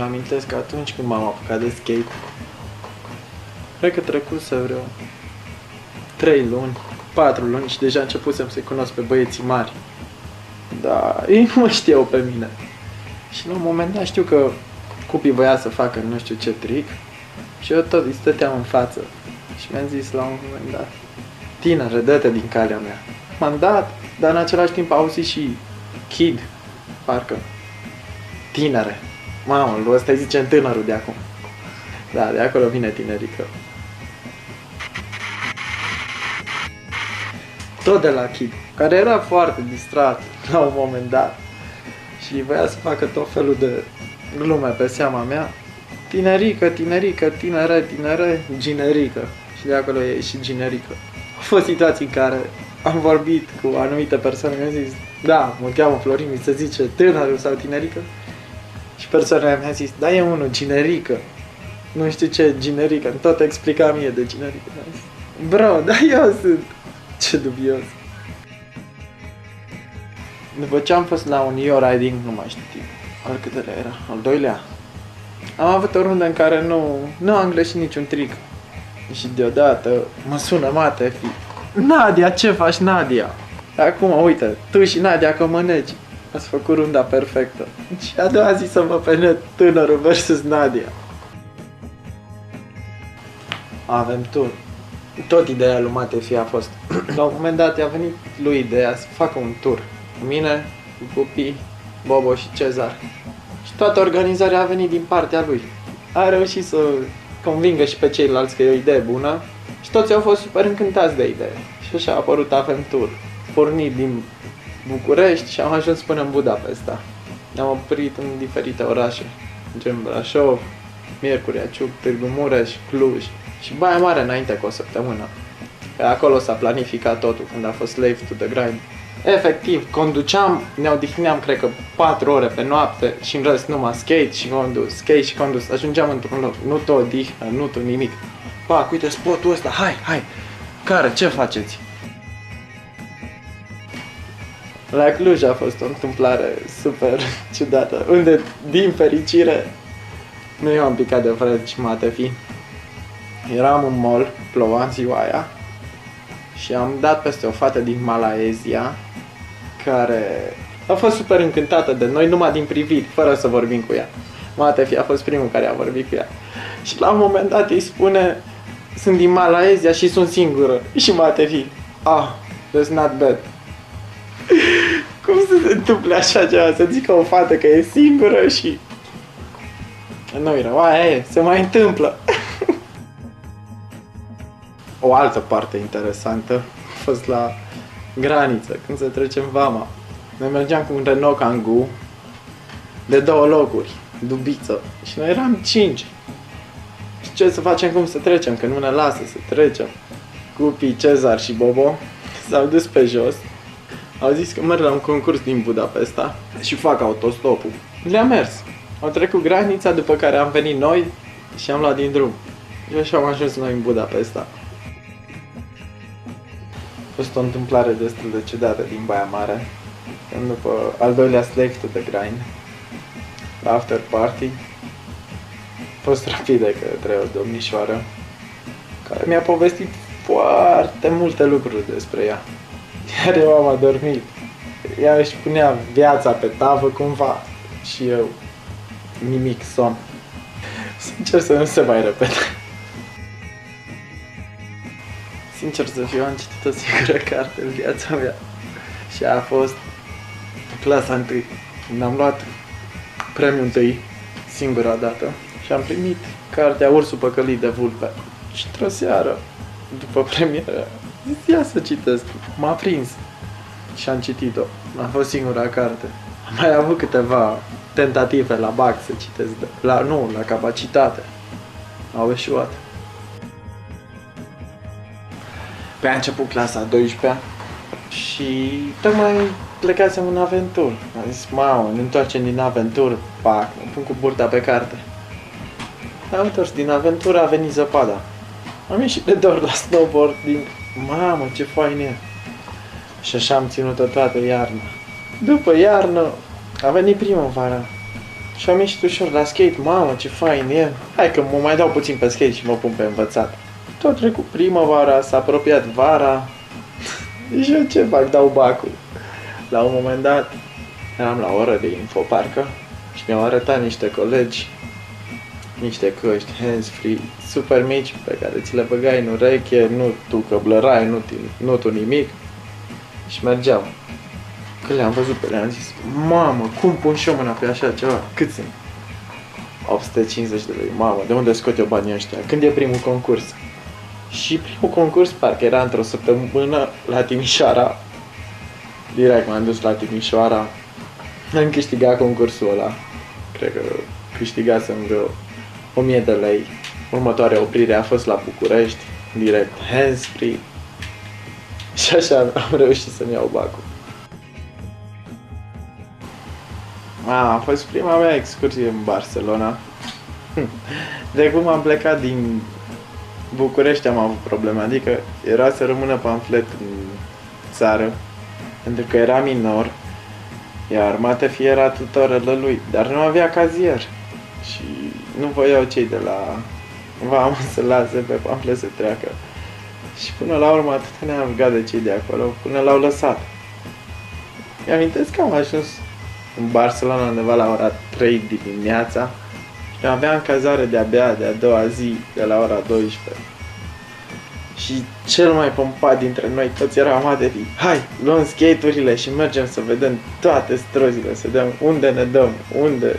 mi-amintesc că atunci când m-am apucat de skate, cred că trecuse vreo 3 luni, 4 luni și deja începusem să-i cunosc pe băieții mari. Dar ei nu mă știau pe mine. Și la un moment dat știu că Cupi voia să facă nu știu ce trick și eu tot îi stăteam în față. Și mi-am zis la un moment dat: tinere, dă-te din calea mea. M-am dat, dar în același timp auzi și kid, parcă. Tinere. Mamă, lui ăsta îi zicem tânărul de acum. Da, de acolo vine tinerică. Tot de la Kid, care era foarte distrat la un moment dat și voia să facă tot felul de glume pe seama mea. Tinerică, tinerică, tinere, tinere, ginerică. Și de acolo e și ginerică. Au fost situații în care am vorbit cu anumite persoane, mi-au zis: da, mă cheamă Florin, mi se zice tânărul sau tinerică. Și persoanele mi-a zis: da, e unul, ginerică. Nu știu ce ginerică, tot explica mie de ginerică. Bro, da, eu sunt. Ce dubios. După ce am fost la un Yo Riding, nu mai știu al câtelea era, al doilea, am avut o rundă în care nu am greșit niciun trick. Și deodată mă sună mate, fi: Nadia, ce faci, Nadia? Acum, uite, tu și Nadia că măneci. Ați făcut runda perfectă. Și a doua zi să mă pe net, tânărul versus Nadia. Avem tur. Tot ideea lui Matefi a fost, la un moment dat i-a venit lui ideea să facă un tur cu mine, cu Cupi, Bobo și Cezar. Și toată organizarea a venit din partea lui. A reușit să convingă și pe ceilalți că e o idee bună și toți au fost super încântați de idee. Și așa a apărut Avem Tur. Pornit din București și am ajuns până în Budapesta. Ne-am oprit în diferite orașe, gen Brașov, Miercurea Ciuc, Târgu Mureș, Cluj și Baia Mare înainte cu o săptămână. Pe acolo s-a planificat totul când a fost Slave to the Grind. Efectiv, conduceam, ne odihneam cred că 4 ore pe noapte și în rest numai skate și condus, skate și condus. Ajungeam într-un loc, nu tot odihnă, nu tot nimic. Pac, uite spotul ăsta, hai! Care, ce faceți? La Cluj a fost o întâmplare super ciudată, unde, din fericire, nu eu am picat de Fred și Matefi. Eram în mall, ploua în ziua aia și am dat peste o fată din Malaezia care a fost super încântată de noi numai din priviri, fără să vorbim cu ea. Matefi a fost primul care a vorbit cu ea. Și la un moment dat îi spune: sunt din Malaezia și sunt singură. Și Matefi: that's not bad. Cum să se întâmple așa ceva? Să zică o fată că e singură și... Nu-i rău, aia se mai întâmplă. O altă parte interesantă a fost la graniță, când se trecem vama. Noi mergeam cu un Renault Kangoo de 2 locuri, dubiță, și noi eram 5. Și ce să facem, cum să trecem, că nu ne lasă să trecem. Cupi, Cezar și Bobo s-au dus pe jos. Au zis că merg la un concurs din Budapesta și fac autostopul. Le-a mers. Au trecut granița, după care am venit noi și am luat din drum. Și așa am ajuns noi în Budapesta. A fost o întâmplare destul de ciudată din Baia Mare. Când după al doilea Slave to the Grind, la after party, a fost rapid de către o domnișoară care mi-a povestit foarte multe lucruri despre ea. Iar eu am adormit. Ea își punea viața pe tavă cumva și eu nimic, somn. Sincer să nu se mai repete. Sincer să fiu, am citit o singură carte în viața mea și a fost clasa 1. Când am luat premiul 1 singura dată și am primit cartea Ursul păcălit de vulpe. Și într-o seară, după premieră, zis, ia să citesc. M-a prins și am citit-o. A fost singura carte. Am mai avut câteva tentative la BAC să citesc, la capacitate. Au eșuat. Pe a început clasa a 12-a și tocmai plecasem în aventură. Am zis, mamă, ne întoarcem din aventură, pac, mă pun cu burta pe carte. Am întors din aventură, a venit zăpada. Am ieșit de dor la snowboard din... Mamă, ce fain e! Și așa am ținut-o toată iarna. După iarnă a venit primăvara Și am ieșit ușor la skate, mamă ce fain e. Hai că mă mai dau puțin pe skate și mă pun pe învățat. Tot trecut primăvara, s-a apropiat vara. Și eu ce fac? Dau bacul. La un moment dat eram la o oră de infoparcă și mi-au arătat niște colegi niște căști hands-free super mici pe care ți le băgai în ureche, nu tu căblărai, nu tu nimic. Și mergeam. Când le-am văzut pe ele, am zis, mamă, cum pun și eu mâna pe așa ceva? Cât sunt? 850 de lei. Mamă, de unde scot eu banii ăștia? Când e primul concurs? Și primul concurs parcă era într-o săptămână la Timișoara. Direct m-am dus la Timișoara. Am câștigat concursul ăla. Cred că câștigasem vreo 1000 de lei. Următoarea oprire a fost la București. Direct hands-free. Și așa am reușit să-mi iau bacul. A fost prima mea excursie în Barcelona. De cum am plecat din București am avut probleme, adică era să rămână pamflet în țară, pentru că era minor, iar Matefi era tutorele lui, dar nu avea cazier și nu voiau cei de la vamă să lase pe pamflet să treacă. Și până la urmă atât ne-am rugat de cei de acolo, până l-au lăsat. Mi-amintesc că am ajuns în Barcelona undeva la ora 3 dimineața și aveam cazare de-abia de a doua zi, de la ora 12. Și cel mai pompat dintre noi toți era Matefi. Hai, luăm skate-urile și mergem să vedem toate străzile, să vedem unde ne dăm, unde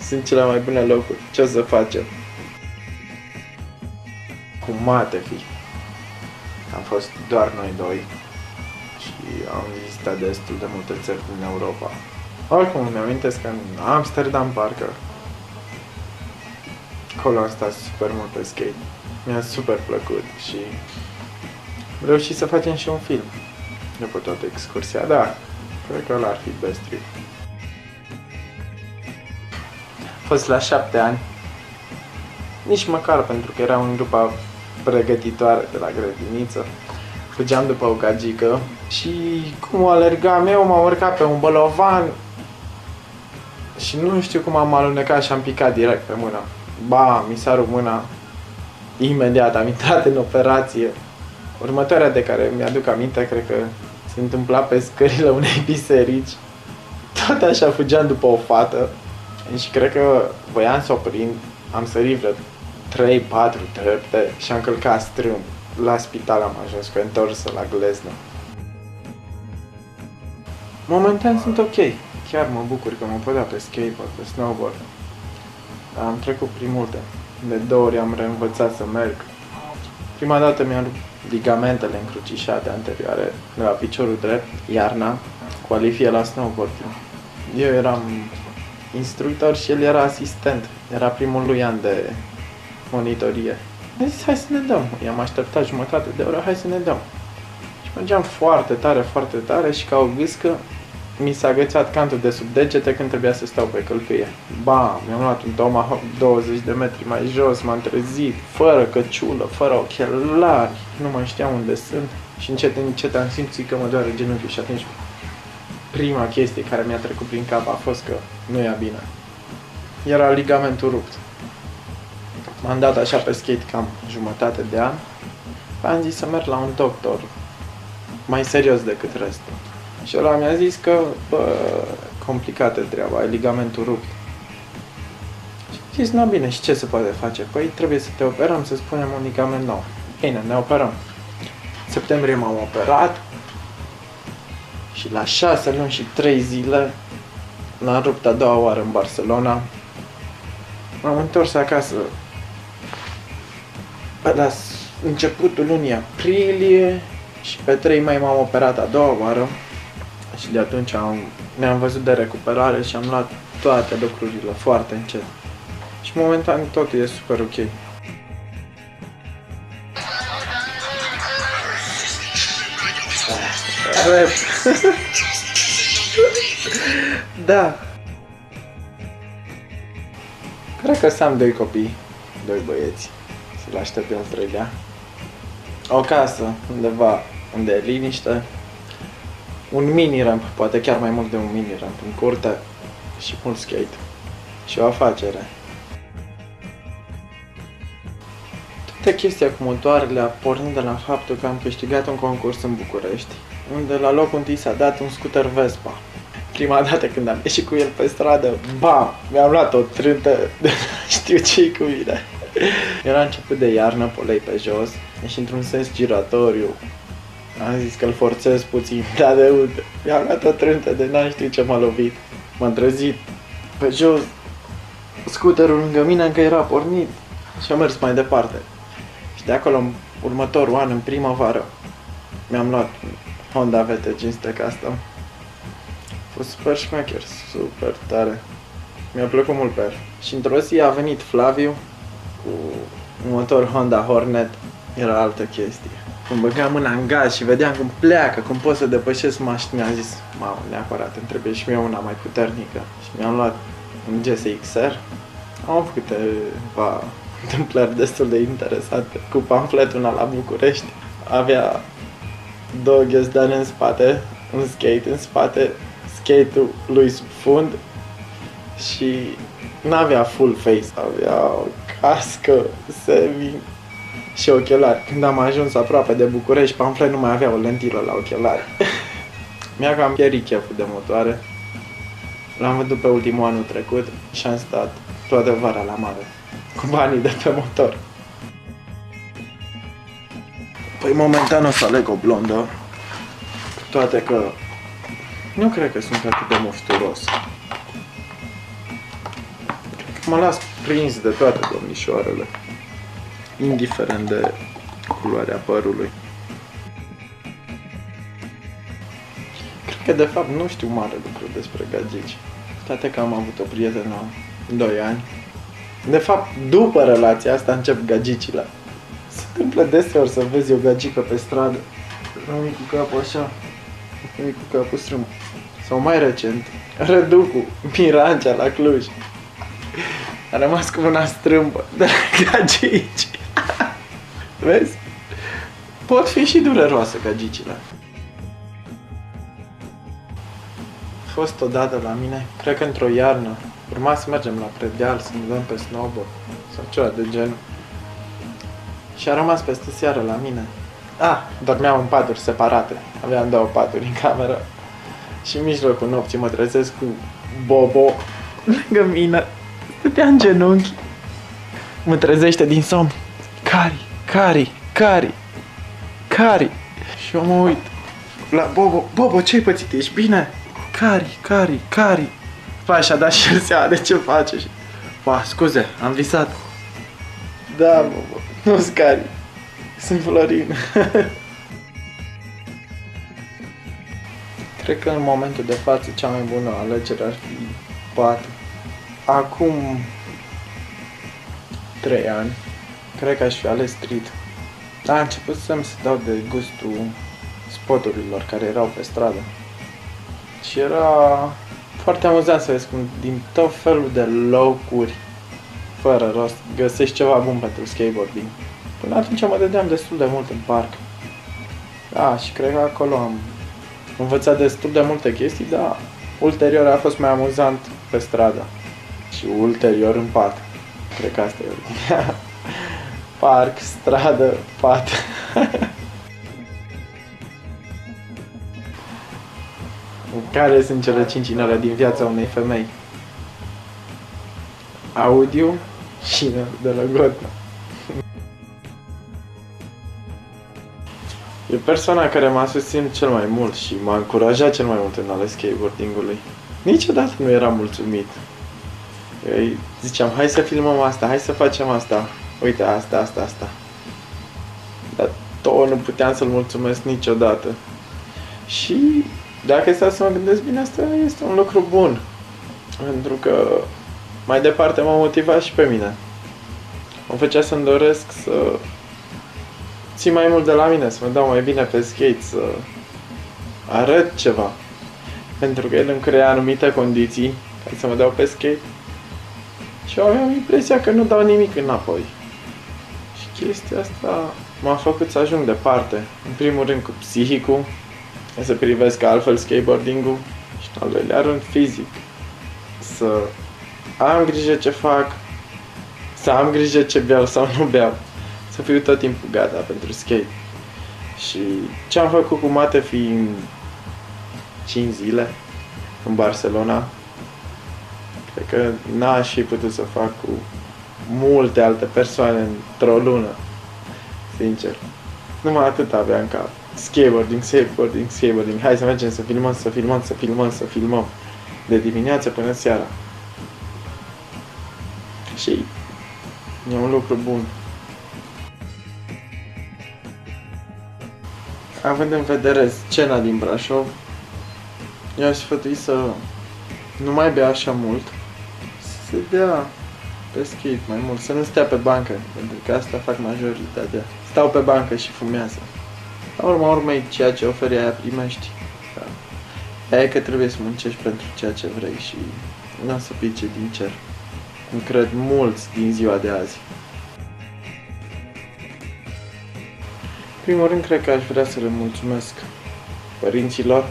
sunt cele mai bune locuri, ce o să facem. Cu Matefi am fost doar noi doi și am vizitat destul de multe țări din Europa. Oricum îmi amintesc că în Amsterdam parcă acolo am stat super mult pe skate. Mi-a super plăcut și am reușit să facem și un film după toată excursia, da, cred că ăla ar fi best trip. A fost la 7 ani, nici măcar pentru că eram în grupa pregătitoare de la grădiniță. Fugeam după o gagică și cum alergam eu, m-am urcat pe un bălovan și nu știu cum am alunecat și am picat direct pe mână. Ba, mi s-a rupt mâna. Imediat am intrat în operație. Următoarea de care mi-aduc aminte, cred că se întâmpla pe scările unei biserici. Tot așa fugeam după o fată și cred că voiam să o prind. Am sărit vreo 3-4 trepte și am călcat strâmb. La spital am ajuns cu întorsă la gleznă. Momentan sunt ok. Chiar mă bucur că mă pot da pe skateboard, pe snowboard. Am trecut prin multe. De 2 ori am reînvățat să merg. Prima dată mi-am rupt ligamentele încrucișate anterioare de la piciorul drept, iarna, cu alifie la snowboarding. Eu eram instructor și el era asistent. Era primul lui an de monitorie. Am zis, hai să ne dăm. I-am așteptat jumătate de oră, hai să ne dăm. Și mergeam foarte tare și ca o gâscă mi s-a agățat cantul de sub degete când trebuia să stau pe călcâie. Bam, mi-am luat un tomahawk 20 de metri mai jos, m-am trezit, fără căciulă, fără ochelari, nu mai știam unde sunt și încet am simțit că mă doare genunchiul și atunci prima chestie care mi-a trecut prin cap a fost că nu ia bine. Era ligamentul rupt. M-am dat așa pe skate cam jumătate de an. Am zis să merg la un doctor mai serios decât restul. Și ăla mi-a zis că, bă, complicată treaba, ai ligamentul rupt. Și am zis, nu bine, și ce se poate face? Păi trebuie să te operăm, să spunem un ligament nou. Bine, ne operăm. În septembrie m-am operat și la 6 luni și 3 zile l-am rupt a doua oară în Barcelona. M-am întors acasă la începutul lunii aprilie și pe 3 mai m-am operat a doua oară și de atunci ne-am văzut de recuperare și am luat toate lucrurile foarte încet. Și momentan totul e super ok. Rap. Da. Cred că să am 2 copii, 2 băieți. Să-l aștept pe al 3-lea. O casă undeva unde e liniște. Un mini-ramp, poate chiar mai mult de un mini-ramp în curte. Și mult skate. și o afacere. Toată chestia cu motoarele a pornit de la faptul că am câștigat un concurs în București, unde la locul întâi s-a dat un scooter Vespa. Prima dată când am ieșit cu el pe stradă, bam, mi-am luat o trântă de știu ce-i cu mine. Era început de iarnă, polei pe jos, și într-un sens giratoriu. Am zis că îl forțez puțin, dar de unde? Mi-am luat o trântă de n-am știu ce m-a lovit. M-am trezit pe jos, scooterul lângă mine încă era pornit și am mers mai departe. Și de acolo, în următorul an, în primăvară, mi-am luat Honda VT500 Custom. A fost super șmecher, super tare. Mi-a plăcut mult pe el. Și într-o zi a venit Flaviu cu un motor Honda Hornet. Era altă chestie. Când băgam mâna în gaz și vedeam cum pleacă, cum pot să depășesc mașina, mi-am zis, mamă, neapărat, îmi trebuie și mie una mai puternică. Și mi-am luat un GSX-R. Am avut câteva întâmplări destul de interesante. Cu pamfletul ăla la București. Avea două ghiozdane în spate, un skate în spate, skate-ul lui sub fund și n-avea full face, avea o cască, semi și ochelari. Când am ajuns aproape de București, pamflet nu mai avea o lentilă la ochelari. Mi-a cam pierit cheful de motoare. L-am vândut pe ultimul anul trecut și am stat toată vara la mare cu banii de pe motor. Păi momentan o să aleg o blondă, cu toate că nu cred că sunt atât de mofturos. Mă las prins de toate domnișoarele, indiferent de culoarea părului. Cred că de fapt nu știu mare lucru despre gagici, toate că am avut o prietenă 2 ani. De fapt, după relația asta încep gagicile. Se întâmplă deseori să vezi o gagică pe stradă, rămâi cu capul așa, rămâi cu capul strâmb. Sau mai recent, Răducu, Mirancea la Cluj. A rămas cu una strâmbă de la gagici. Vezi? Pot fi și dureroase gagicile. A fost odată la mine, cred că într-o iarnă, urma să mergem la Predeal, să ne dăm pe snowboard sau ceva de genul. Și a rămas peste seară la mine. Dormeam în paturi separate. Aveam 2 paturi în cameră. Și în mijlocul nopții mă trezesc cu Bobo lângă mine. Stătea în genunchi. Mă trezește din somn. Cari. Și eu mă uit la Bobo. Bobo, ce-ai pățit? Ești bine? Cari. Păi și-a dat și el seama de ce face. Și... scuze, am visat. Da, Bobo, nu-s Cari. Sunt Florin. Cred că în momentul de față cea mai bună alegere ar fi patul. Acum 3 ani, cred că aș fi ales Street. A început să-mi se dau de gustul spoturilor care erau pe stradă. Și era foarte amuzant să vezi cum din tot felul de locuri, fără rost, găsești ceva bun pentru skateboarding. Până atunci mă dădeam destul de mult în parc. Și cred că acolo am învățat destul de multe chestii, dar ulterior a fost mai amuzant pe stradă. Și ulterior în pat. Cred că asta e ordinea. Parc, stradă, pat. Care sunt cele 5 inele din viața unei femei? Audio și de la Gotna. E persoana care m-a susținut cel mai mult și m-a încurajat cel mai mult în ale skateboarding-ului. Niciodată nu eram mulțumit. Eu ziceam, hai să filmăm asta, hai să facem asta. Uite, asta. Dar tot nu puteam să-l mulțumesc niciodată. Și dacă stau să mă gândesc bine, asta este un lucru bun. Pentru că mai departe m-a motivat și pe mine. Mă făcea să-mi doresc să ții mai mult de la mine, să mă dau mai bine pe skate, să arăt ceva. Pentru că el îmi crea anumite condiții ca să mă dau pe skate. Și eu aveam impresia că nu dau nimic înapoi. Și chestia asta m-a făcut să ajung departe. În primul rând cu psihicul, să privesc altfel skateboarding-ul și în al doilea rând fizic. Să am grijă ce fac, să am grijă ce beau sau nu beau, să fiu tot timpul gata pentru skate. Și ce am făcut cu Mate fiind 5 zile în Barcelona, cred că n-aș fi putut să fac cu multe alte persoane într-o lună, sincer. Numai atât aveam în cap. Skateboarding, skateboarding, skateboarding. Hai să mergem să filmăm, să filmăm, să filmăm, să filmăm. De dimineață până seara. Și e un lucru bun. Având în vedere scena din Brașov, eu aș sfătui să nu mai bea așa mult, să dea pe skate mai mult, să nu stea pe bancă, pentru că asta fac majoritatea. Stau pe bancă și fumează. La urma urmei, ceea ce oferi aia primești. Da. Aia e că trebuie să muncești pentru ceea ce vrei și nu o să pice din cer. Îmi cred mulți din ziua de azi. În primul rând, cred că aș vrea să le mulțumesc părinților,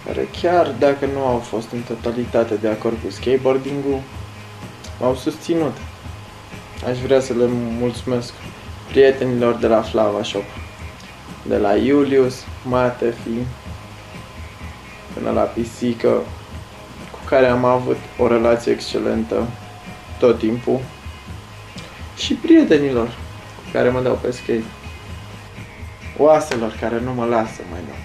care chiar dacă nu au fost în totalitate de acord cu skateboarding-ul, m-au susținut. Aș vrea să le mulțumesc prietenilor de la Flava Shop, de la Iulius, Matefi, până la Pisică, cu care am avut o relație excelentă tot timpul, și prietenilor cu care mă dau pe skate, oaselor care nu mă lasă mai nou.